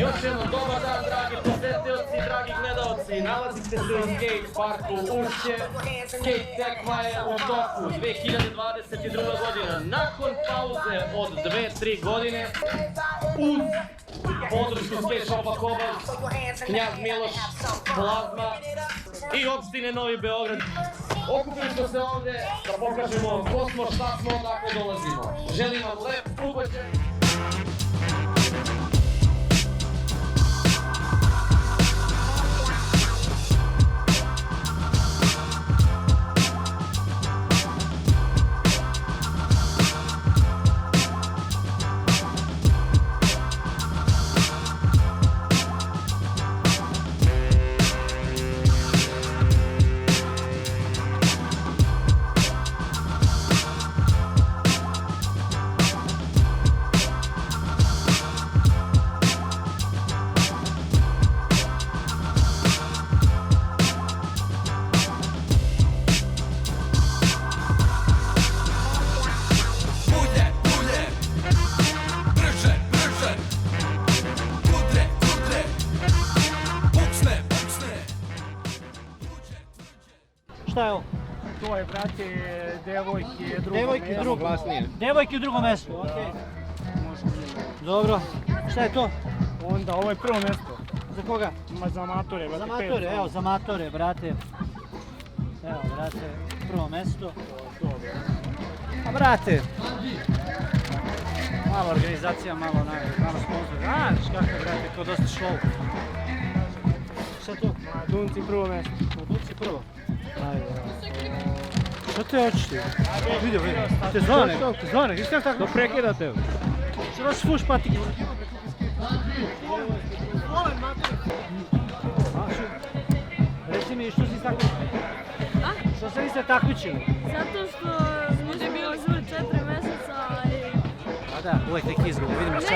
Još jednom dobar dan, dragi posetioci, dragi gledalci. Nalazite se u skejt parku Ušće. Skejt Tekma je u toku 2022. godina. Nakon pauze od 2-3 godine, uz podršku skejt šopa KOBAZZ, Kњaz Milош, Plazma i Opštine Novi, Beograd. Okupili smo se ovde da pokažemo ko smo, šta smo, odakle dolazimo. Želim vam lep ugođaj. Šta je ovo? To je, brate, devojke Devojke u drugom mjestu, okej. Dobro. Šta je to? Onda, ovo je prvo mjesto. Za koga? Za amatore, brate. Za amatore, evo, za amatore, brate. Evo, brate, prvo mjesto. A, brate, malo organizacija, malo sponsor. Znaš kakav, brate, ko dosta šlovu. Šta je to? Dunci prvo mjesto. Dunci prvo. Ajde. Šta te hoćeš ti? Vidio, te zvane, isti tako? Da prekidate. Što vas fuš patike? Reci mi, što si takmičili? A? Što se niste takmičili? Zato što smo se bili zvali 4 mjeseca i... A da, uvijek neki izgovor, vidimo se.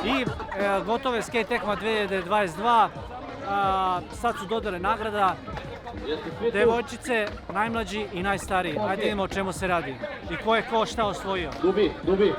I gotove SkejTTekma 2022, sad su dodale nagrada, devojčice, najmlađi i najstariji. Ajde vidimo o čemu se radi i ko je ko šta osvojio. Doobie,